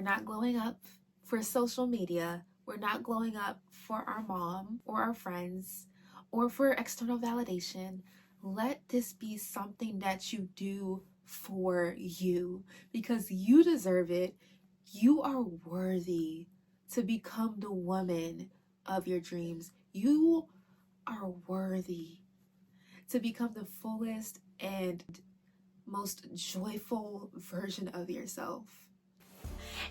not glowing up for social media. We're not glowing up for our mom or our friends or for external validation. Let this be something that you do for you because you deserve it. You are worthy to become the woman of your dreams. You are worthy to become the fullest and most joyful version of yourself.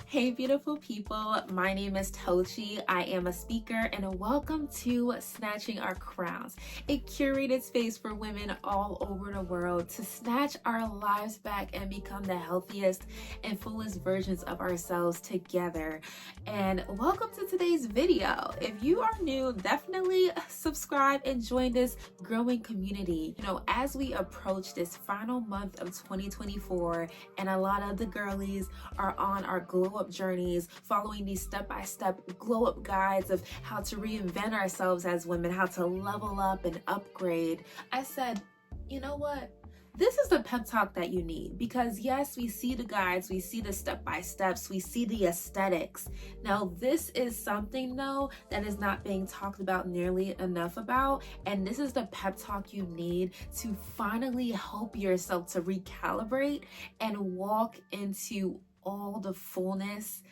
Hey beautiful people, my name is Tochi. I am a speaker and welcome to Snatching Our Crowns, a curated space for women all over the world to snatch our lives back and become the healthiest and fullest versions of ourselves together. And welcome to today's video. If you are new, definitely subscribe and join this growing community. You know, as we approach this final month of 2024 and a lot of the girlies are on our glow up journeys, following these step-by-step glow up guides of how to reinvent ourselves as women, how to level up and upgrade, I said, you know what? This is the pep talk that you need because yes, we see the guides, we see the step-by-steps, we see the aesthetics. Now, this is something though that is not being talked about nearly enough about, and this is the pep talk you need to finally help yourself to recalibrate and walk into all the fullness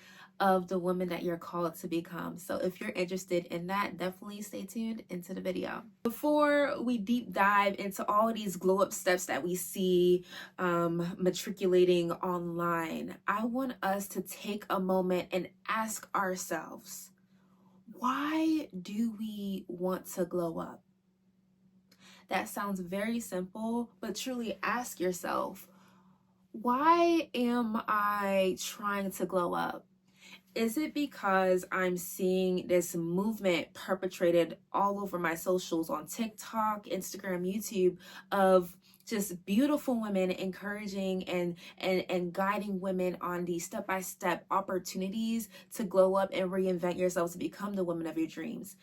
of the woman that you're called to become. So if you're interested in that, definitely stay tuned into the video. Before we deep dive into all of these glow up steps that we see matriculating online, I want us to take a moment and ask ourselves, why do we want to glow up? That sounds very simple, but truly ask yourself, why am I trying to glow up? Is it because I'm seeing this movement perpetrated all over my socials on TikTok, Instagram, YouTube of just beautiful women encouraging and guiding women on these step-by-step opportunities to glow up and reinvent yourselves to become the woman of your dreams?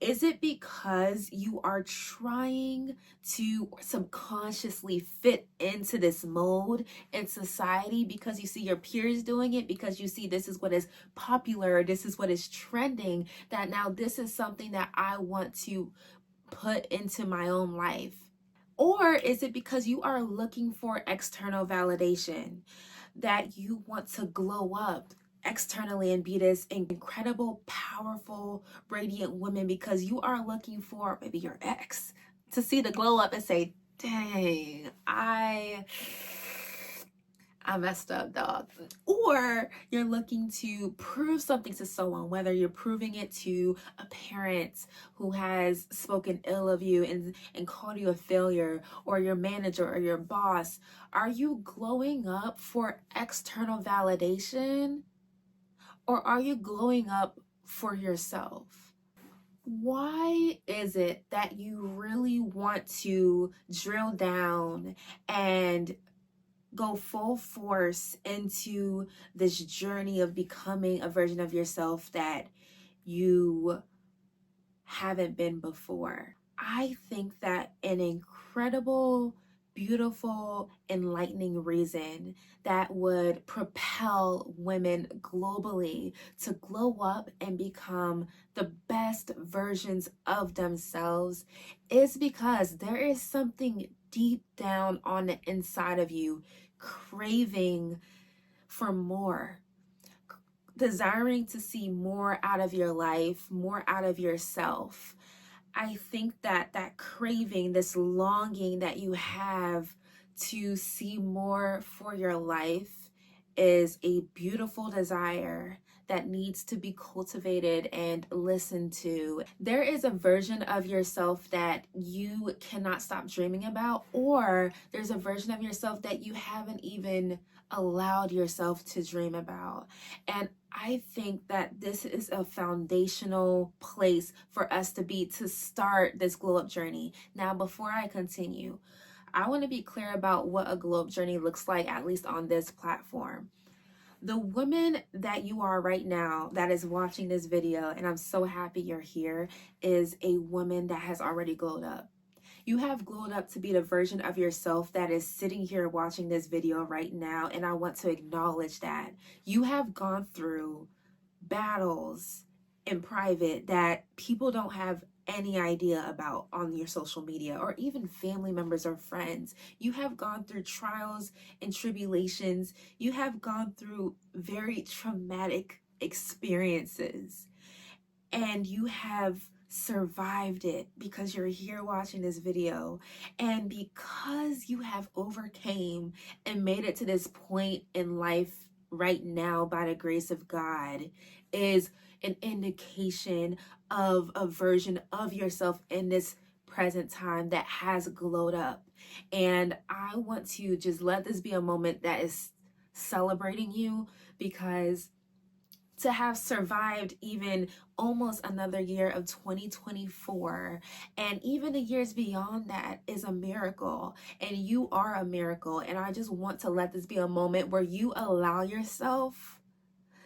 Is it because you are trying to subconsciously fit into this mode in society because you see your peers doing it, because you see this is what is popular, this is what is trending, that now this is something that I want to put into my own life? Or is it because you are looking for external validation, that you want to glow up externally and be this incredible, powerful, radiant woman because you are looking for maybe your ex to see the glow up and say, dang, I messed up, dog. Or you're looking to prove something to someone, whether you're proving it to a parent who has spoken ill of you and called you a failure, or your manager or your boss. Are you glowing up for external validation? Or are you glowing up for yourself? Why is it that you really want to drill down and go full force into this journey of becoming a version of yourself that you haven't been before? I think that an incredible, beautiful, enlightening reason that would propel women globally to glow up and become the best versions of themselves is because there is something deep down on the inside of you craving for more, desiring to see more out of your life, more out of yourself. I think that that craving, this longing that you have to see more for your life is a beautiful desire that needs to be cultivated and listened to. There is a version of yourself that you cannot stop dreaming about, or there's a version of yourself that you haven't even allowed yourself to dream about. And I think that this is a foundational place for us to be to start this glow up journey. Now, before I continue, I want to be clear about what a glow up journey looks like, at least on this platform. The woman that you are right now that is watching this video, and I'm so happy you're here, is a woman that has already glowed up. You have glowed up to be the version of yourself that is sitting here watching this video right now, and I want to acknowledge that. You have gone through battles in private that people don't have any idea about on your social media, or even family members or friends. You have gone through trials and tribulations. You have gone through very traumatic experiences, and you have survived it because you're here watching this video. And because you have overcame and made it to this point in life right now by the grace of God, is an indication of a version of yourself in this present time that has glowed up. And I want to just let this be a moment that is celebrating you, because to have survived even almost another year of 2024 and even the years beyond that is a miracle, and you are a miracle. And I just want to let this be a moment where you allow yourself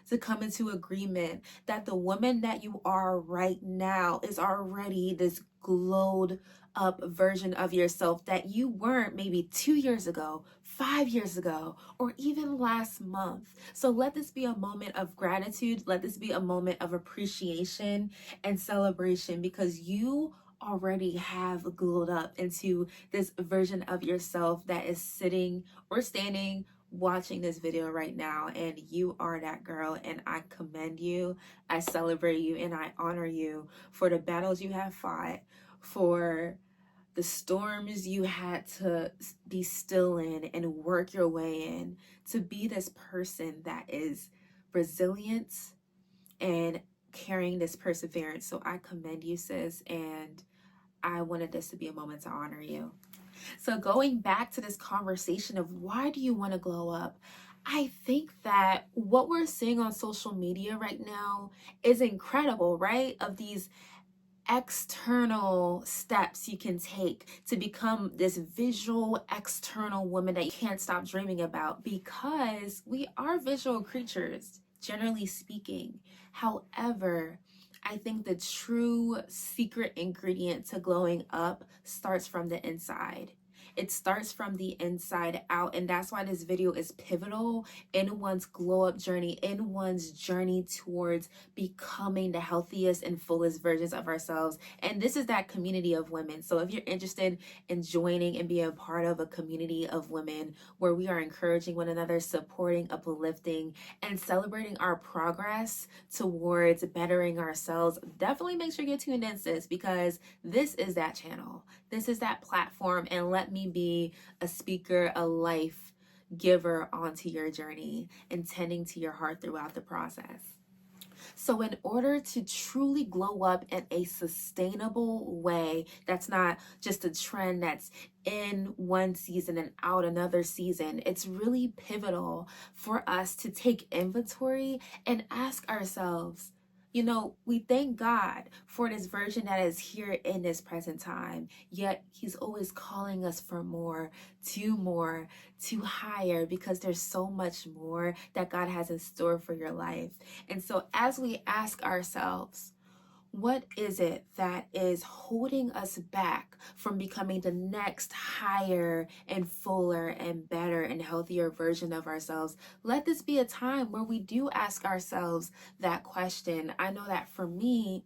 to come into agreement that the woman that you are right now is already this glowed up version of yourself that you weren't maybe 2 years ago, 5 years ago, or even last month. So let this be a moment of gratitude. Let this be a moment of appreciation and celebration, because you already have glowed up into this version of yourself that is sitting or standing watching this video right now, and you are that girl. And I commend you, I celebrate you, and I honor you for the battles you have fought, for the storms you had to be still in and work your way in, to be this person that is resilient and carrying this perseverance. So I commend you, sis, and I wanted this to be a moment to honor you. So going back to this conversation of why do you want to glow up? I think that what we're seeing on social media right now is incredible, right? Of these external steps you can take to become this visual external woman that you can't stop dreaming about, because we are visual creatures, generally speaking. However, I think the true secret ingredient to glowing up starts from the inside. It starts from the inside out, and that's why this video is pivotal in one's glow up journey, in one's journey towards becoming the healthiest and fullest versions of ourselves. And this is that community of women. So if you're interested in joining and being a part of a community of women where we are encouraging one another, supporting, uplifting, and celebrating our progress towards bettering ourselves, definitely make sure you get tuned in, sis, because this is that channel. This is that platform, and let me be a speaker, a life giver onto your journey and tending to your heart throughout the process. So in order to truly glow up in a sustainable way, that's not just a trend that's in one season and out another season, it's really pivotal for us to take inventory and ask ourselves, we thank God for this version that is here in this present time, yet he's always calling us for more, to higher, because there's so much more that God has in store for your life. And so as we ask ourselves, what is it that is holding us back from becoming the next higher and fuller and better and healthier version of ourselves? Let this be a time where we do ask ourselves that question. I know that for me,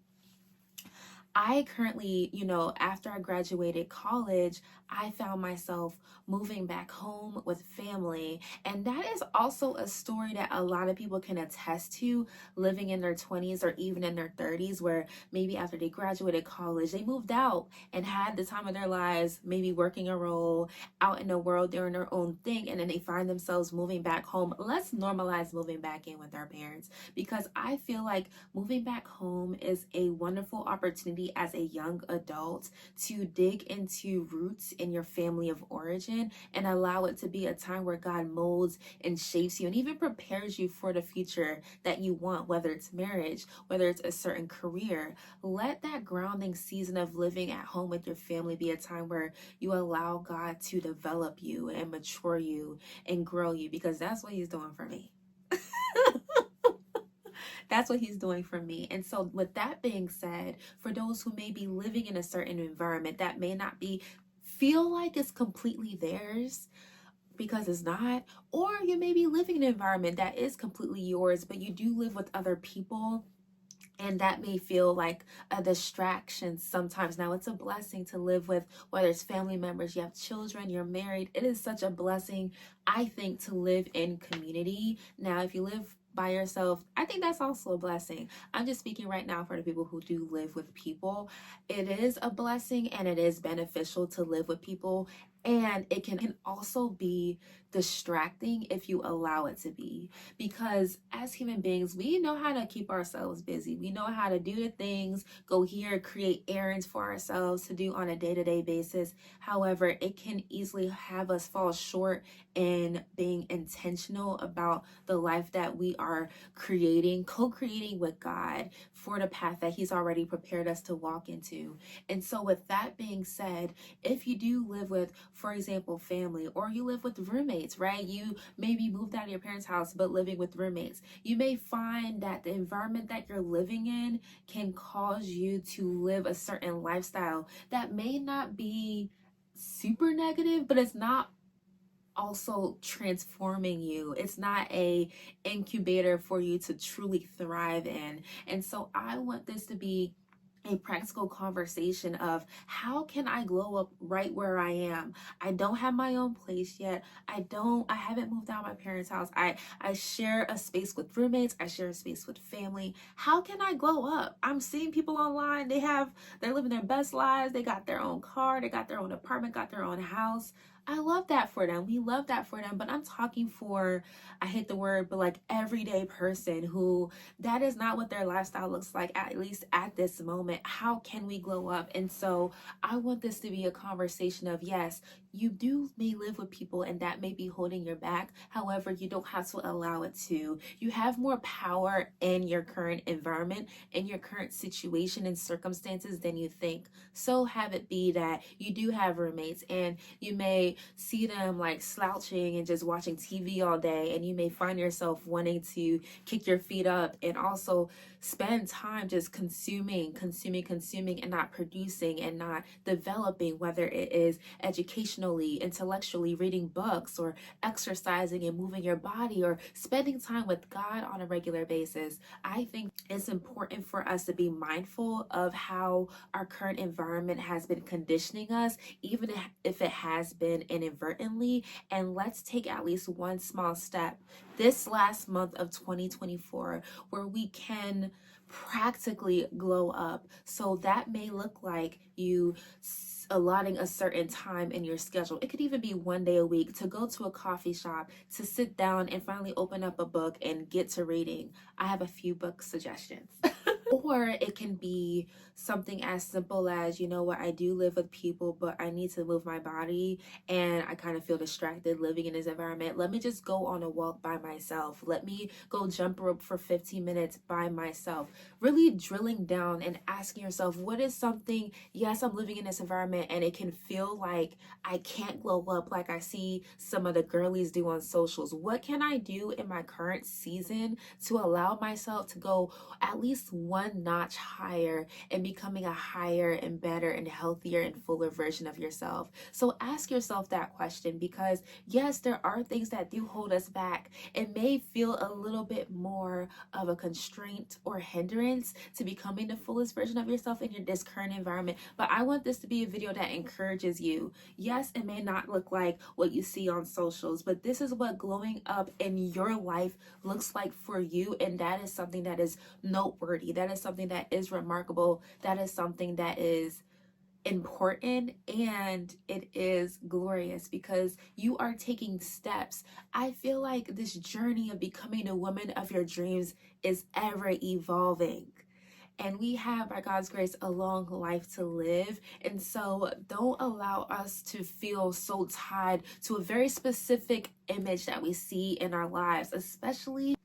I currently, after I graduated college, I found myself moving back home with family. And that is also a story that a lot of people can attest to, living in their 20s or even in their 30s, where maybe after they graduated college, they moved out and had the time of their lives, maybe working a role out in the world, doing their own thing. And then they find themselves moving back home. Let's normalize moving back in with our parents, because I feel like moving back home is a wonderful opportunity as a young adult to dig into roots in your family of origin and allow it to be a time where God molds and shapes you and even prepares you for the future that you want, whether it's marriage, whether it's a certain career. Let that grounding season of living at home with your family be a time where you allow God to develop you and mature you and grow you, because that's what he's doing for me. That's what he's doing for me. And so with that being said, for those who may be living in a certain environment that may not be feel like it's completely theirs, because it's not, or you may be living in an environment that is completely yours, but you do live with other people, and that may feel like a distraction sometimes. Now, it's a blessing to live with, whether it's family members, you have children, you're married. It is such a blessing, I think, to live in community. Now, if you live by yourself, I think that's also a blessing. I'm just speaking right now for the people who do live with people. It is a blessing and it is beneficial to live with people. And it can also be distracting if you allow it to be. Because as human beings, we know how to keep ourselves busy. We know how to do the things, go here, create errands for ourselves to do on a day-to-day basis. However, it can easily have us fall short in being intentional about the life that we are creating, co-creating with God for the path that He's already prepared us to walk into. And so with that being said, if you do live with, for example, family, or you live with roommates, right? You maybe moved out of your parents' house, but living with roommates, you may find that the environment that you're living in can cause you to live a certain lifestyle that may not be super negative, but it's not also transforming you. It's not a incubator for you to truly thrive in. And so I want this to be a practical conversation of how can I glow up right where I am. I don't have my own place yet. I haven't moved out of my parents' house. I share a space with roommates. I share a space with family. How can I glow up? I'm seeing people online. They're living their best lives. They got their own car. They got their own apartment, got their own house. I love that for them. We love that for them. But I'm talking for, I hate the word, but like everyday person who that is not what their lifestyle looks like, at least at this moment. How can we glow up? And so I want this to be a conversation of, yes, you may live with people and that may be holding your back. However, you don't have to allow it to. You have more power in your current environment, in your current situation and circumstances than you think. So have it be that you do have roommates and you may see them like slouching and just watching TV all day, and you may find yourself wanting to kick your feet up and also spend time just consuming and not producing and not developing, whether it is educationally, intellectually, reading books or exercising and moving your body or spending time with God on a regular basis. I think it's important for us to be mindful of how our current environment has been conditioning us, even if it has been inadvertently. And let's take at least one small step this last month of 2024 where we can practically glow up. So that may look like you allotting a certain time in your schedule. It could even be one day a week to go to a coffee shop, to sit down and finally open up a book and get to reading. I have a few book suggestions. Or it can be something as simple as, you know what, I do live with people, but I need to move my body and I kind of feel distracted living in this environment. Let me just go on a walk by myself. Let me go jump rope for 15 minutes by myself. Really drilling down and asking yourself, what is something, yes, I'm living in this environment and it can feel like I can't glow up like I see some of the girlies do on socials. What can I do in my current season to allow myself to go at least one notch higher and becoming a higher and better and healthier and fuller version of yourself? So ask yourself that question, because yes, there are things that do hold us back. It may feel a little bit more of a constraint or hindrance to becoming the fullest version of yourself in this current environment. But I want this to be a video that encourages you. Yes, it may not look like what you see on socials, but this is what glowing up in your life looks like for you. And that is something that is noteworthy. That is something that is remarkable. That is something that is important, and it is glorious because you are taking steps. I feel like this journey of becoming the woman of your dreams is ever evolving. And we have, by God's grace, a long life to live. And so don't allow us to feel so tied to a very specific image that we see in our lives, especially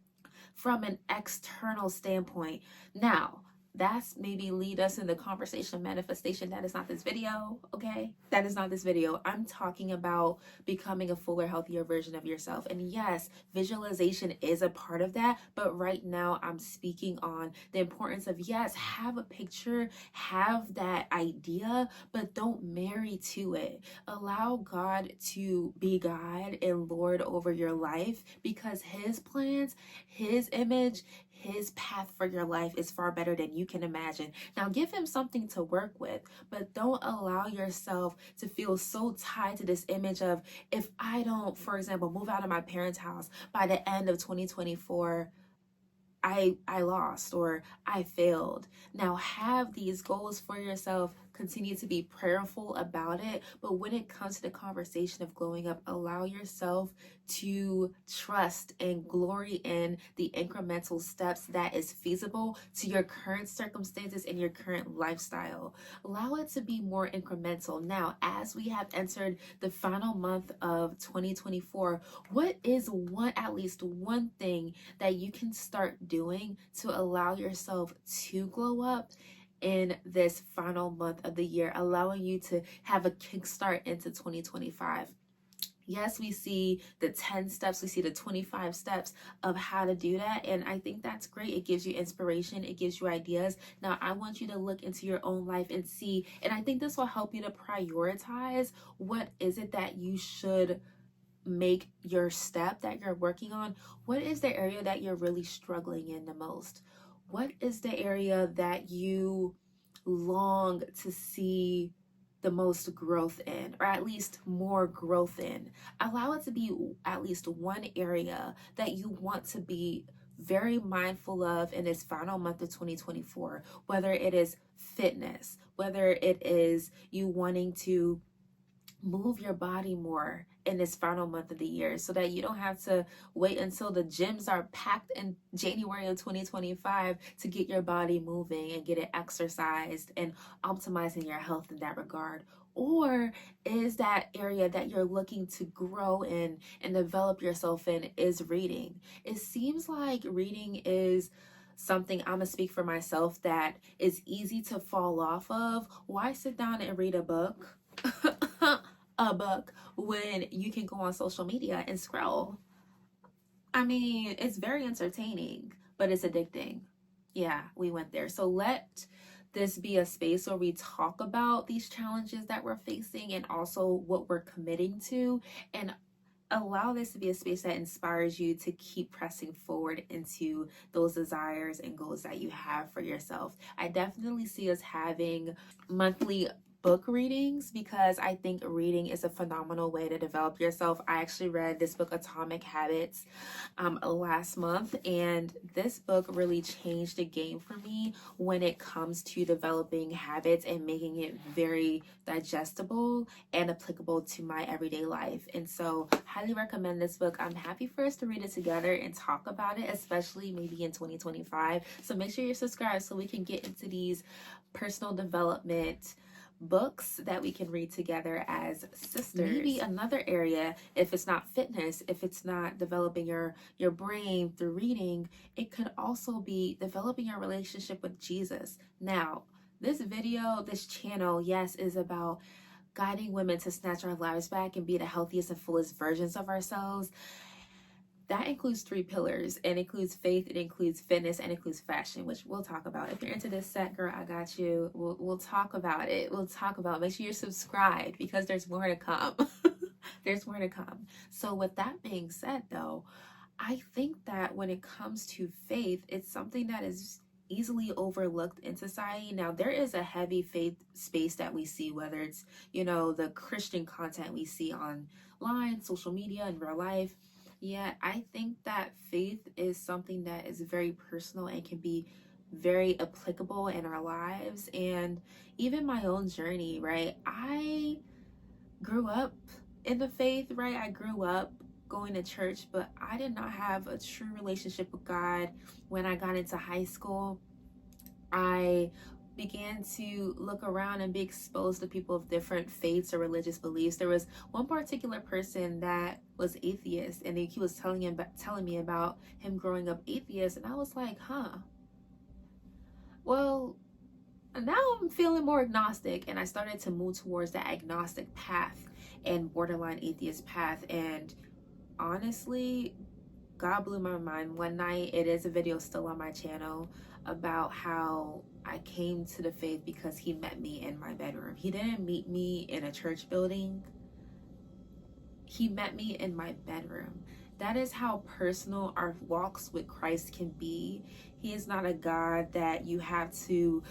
from an external standpoint. Now, that's maybe lead us in the conversation of manifestation. That is not this video, okay? That is not this video. I'm talking about becoming a fuller, healthier version of yourself. And yes, visualization is a part of that, but right now I'm speaking on the importance of, yes, have a picture, have that idea, but don't marry to it. Allow God to be God and Lord over your life, because his plans, his image, his path for your life is far better than you can imagine. Now give him something to work with, but don't allow yourself to feel so tied to this image of, if I don't, for example, move out of my parents' house by the end of 2024, I lost or I failed. Now have these goals for yourself. Continue to be prayerful about it. But when it comes to the conversation of glowing up, allow yourself to trust and glory in the incremental steps that is feasible to your current circumstances and your current lifestyle. Allow it to be more incremental. Now, as we have entered the final month of 2024, what is at least one thing that you can start doing to allow yourself to glow up in this final month of the year, allowing you to have a kickstart into 2025? Yes, we see the 10 steps, we see the 25 steps of how to do that. And I think that's great. It gives you inspiration, it gives you ideas. Now, I want you to look into your own life and see, and I think this will help you to prioritize what is it that you should make your step that you're working on. What is the area that you're really struggling in the most? What is the area that you long to see the most growth in, or at least more growth in? Allow it to be at least one area that you want to be very mindful of in this final month of 2024, whether it is fitness, whether it is you wanting to move your body more in this final month of the year, so that you don't have to wait until the gyms are packed in January of 2025 to get your body moving and get it exercised and optimizing your health in that regard. Or is that area that you're looking to grow in and develop yourself in is reading? It seems like reading is something, I'm gonna speak for myself, that is easy to fall off of. Why sit down and read a book? A book when you can go on social media and scroll. I mean, it's very entertaining, but it's addicting. Yeah, we went there. So let this be a space where we talk about these challenges that we're facing and also what we're committing to, and allow this to be a space that inspires you to keep pressing forward into those desires and goals that you have for yourself. I definitely see us having monthly book readings, because I think reading is a phenomenal way to develop yourself. I actually read this book, Atomic Habits, last month, and this book really changed the game for me when it comes to developing habits and making it very digestible and applicable to my everyday life. And so highly recommend this book. I'm happy for us to read it together and talk about it, especially maybe in 2025. So make sure you're subscribed so we can get into these personal development books that we can read together as sisters. Maybe another area, if it's not fitness, if it's not developing your brain through reading, it could also be developing your relationship with Jesus. Now, this video, this channel, yes, is about guiding women to snatch our lives back and be the healthiest and fullest versions of ourselves. That includes 3 pillars. It includes faith, it includes fitness, and it includes fashion, which we'll talk about. If you're into this set, girl, I got you. We'll talk about it. We'll talk about it. Make sure you're subscribed, because there's more to come. There's more to come. So with that being said, though, I think that when it comes to faith, it's something that is easily overlooked in society. Now, there is a heavy faith space that we see, whether it's, the Christian content we see online, social media, in real life. Yeah, I think that faith is something that is very personal and can be very applicable in our lives. And even my own journey, right? I grew up in the faith, right? I grew up going to church, but I did not have a true relationship with God. When I got into high school, I began to look around and be exposed to people of different faiths or religious beliefs. There was one particular person that was atheist, and he was telling me about him growing up atheist, and I was like, Well, now I'm feeling more agnostic, and I started to move towards that agnostic path and borderline atheist path. And honestly, God blew my mind one night. It is a video still on my channel about how I came to the faith because he met me in my bedroom. He didn't meet me in a church building. He met me in my bedroom. That is how personal our walks with Christ can be. He is not a God that you have to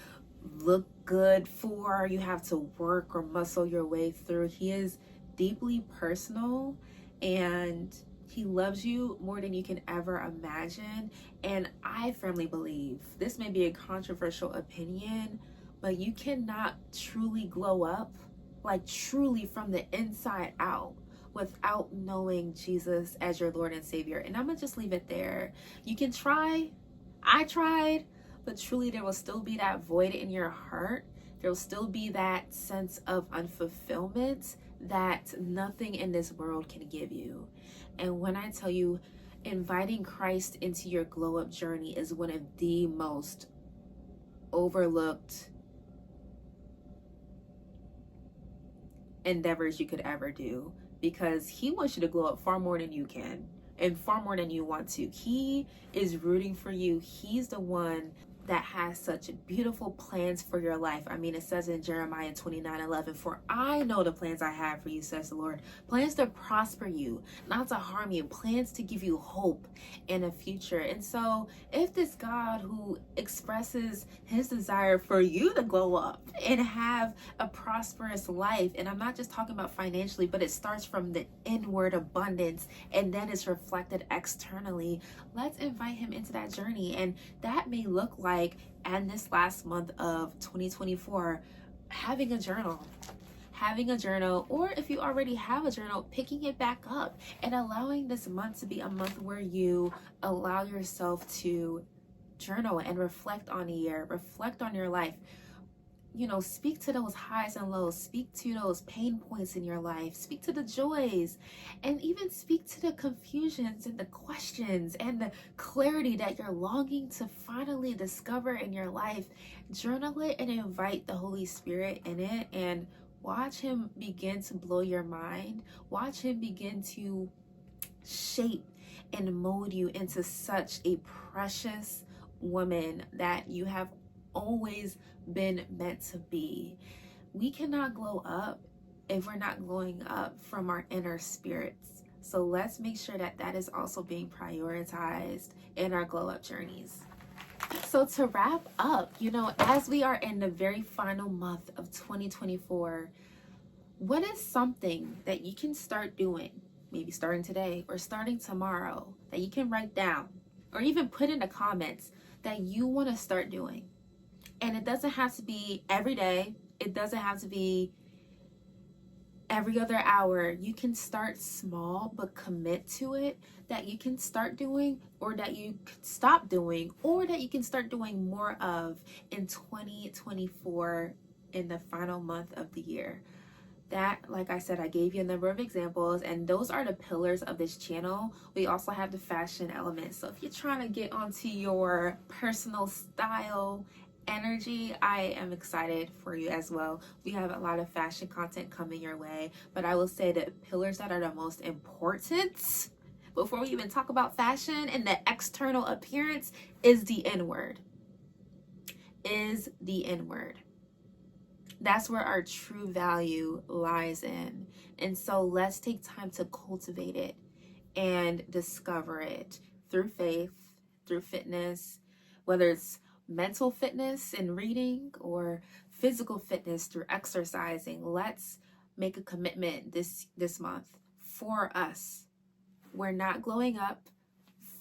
look good for, you have to work or muscle your way through. He is deeply personal, and he loves you more than you can ever imagine. And I firmly believe, this may be a controversial opinion, but you cannot truly glow up, like truly from the inside out, without knowing Jesus as your Lord and Savior. And I'm gonna just leave it there. You can try. I tried, but truly there will still be that void in your heart. There will still be that sense of unfulfillment that nothing in this world can give you. And when I tell you, inviting Christ into your glow up journey is one of the most overlooked endeavors you could ever do, because he wants you to glow up far more than you can and far more than you want to. He is rooting for you. He's the one that has such beautiful plans for your life. I mean, it says in Jeremiah 29:11, "For I know the plans I have for you, says the Lord, plans to prosper you, not to harm you, plans to give you hope in a future." And so if this God who expresses his desire for you to glow up and have a prosperous life, and I'm not just talking about financially, but it starts from the inward abundance and then it's reflected externally, let's invite him into that journey. And that may look like, and this last month of 2024, having a journal, or if you already have a journal, picking it back up and allowing this month to be a month where you allow yourself to journal and reflect on the year, reflect on your life. You know, speak to those highs and lows, speak to those pain points in your life, speak to the joys, and even speak to the confusions and the questions and the clarity that you're longing to finally discover in your life. Journal it and invite the Holy Spirit in it, and watch him begin to blow your mind. Watch him begin to shape and mold you into such a precious woman that you have always been meant to be. We cannot glow up if we're not glowing up from our inner spirits. So let's make sure that that is also being prioritized in our glow up journeys. So to wrap up, you know, as we are in the very final month of 2024, what is something that you can start doing, maybe starting today or starting tomorrow, that you can write down or even put in the comments that you want to start doing? And it doesn't have to be every day. It doesn't have to be every other hour. You can start small, but commit to it, that you can start doing, or that you could stop doing, or that you can start doing more of in 2024, in the final month of the year. That, like I said, I gave you a number of examples, and those are the pillars of this channel. We also have the fashion element. So if you're trying to get onto your personal style energy, I am excited for you as well. We have a lot of fashion content coming your way, but I will say the pillars that are the most important before we even talk about fashion and the external appearance is the inward. That's where our true value lies in. And so let's take time to cultivate it and discover it through faith, through fitness, whether it's mental fitness and reading or physical fitness through exercising. Let's make a commitment this month for us. We're not glowing up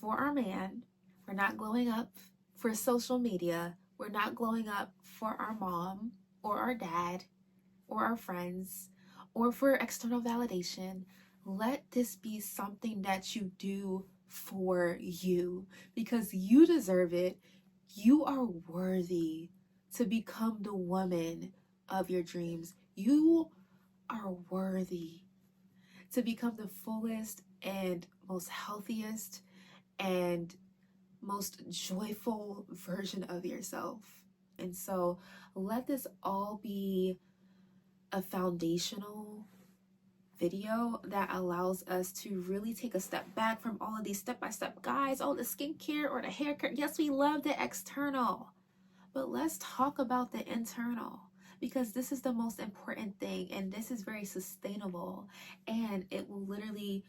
for our man. We're not glowing up for social media. We're not glowing up for our mom or our dad or our friends or for external validation. Let this be something that you do for you, because you deserve it. You are worthy to become the woman of your dreams. You are worthy to become the fullest and most healthiest and most joyful version of yourself. And so let this all be a foundational video that allows us to really take a step back from all of these step-by-step guides, all the skincare or the hair care. Yes, we love the external, but let's talk about the internal, because this is the most important thing, and this is very sustainable, and it will literally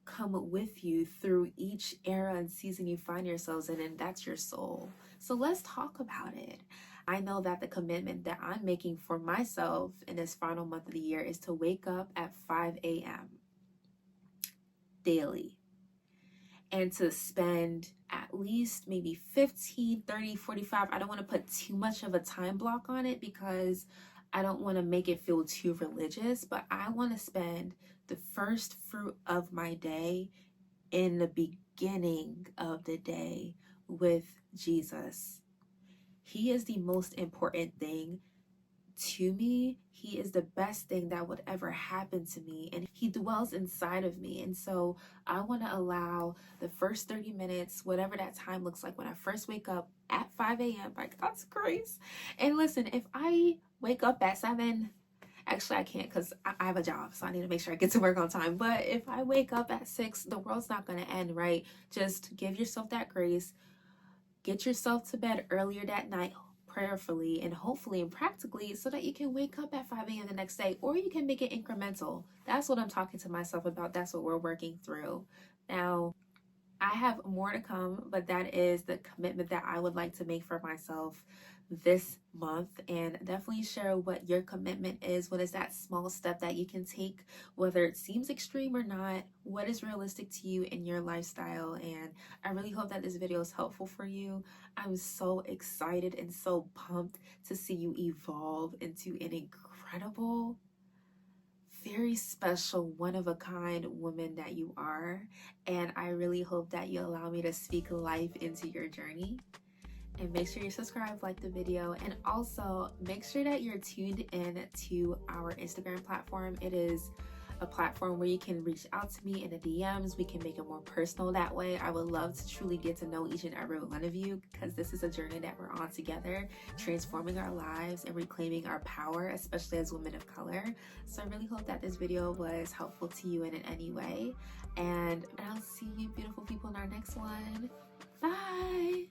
come with you through each era and season you find yourselves in, and that's your soul. So let's talk about it. I know that the commitment that I'm making for myself in this final month of the year is to wake up at 5 a.m. daily and to spend at least maybe 15, 30, 45. I don't want to put too much of a time block on it because I don't want to make it feel too religious, but I want to spend the first fruit of my day in the beginning of the day with Jesus. He is the most important thing to me. He is the best thing that would ever happen to me, and he dwells inside of me. And so I want to allow the first 30 minutes, whatever that time looks like, when I first wake up at 5 a.m. by God's grace. And listen, if I wake up at 7, actually I can't because I have a job, so I need to make sure I get to work on time. But if I wake up at 6, the world's not going to end, right? Just give yourself that grace. Get yourself to bed earlier that night, prayerfully and hopefully and practically, so that you can wake up at 5 a.m. the next day, or you can make it incremental. That's what I'm talking to myself about. That's what we're working through. Now, I have more to come, but that is the commitment that I would like to make for myself this month. And definitely share what your commitment is. What is that small step that you can take, whether it seems extreme or not? What is realistic to you in your lifestyle? And I really hope that this video is helpful for you. I'm so excited and so pumped to see you evolve into an incredible, very special, one-of-a-kind woman that you are. And I really hope that you allow me to speak life into your journey. And make sure you subscribe, like the video, and also make sure that you're tuned in to our Instagram platform. It is a platform where you can reach out to me in the DMs. We can make it more personal that way. I would love to truly get to know each and every one of you, because this is a journey that we're on together, transforming our lives and reclaiming our power, especially as women of color. So I really hope that this video was helpful to you in any way. And I'll see you beautiful people in our next one. Bye.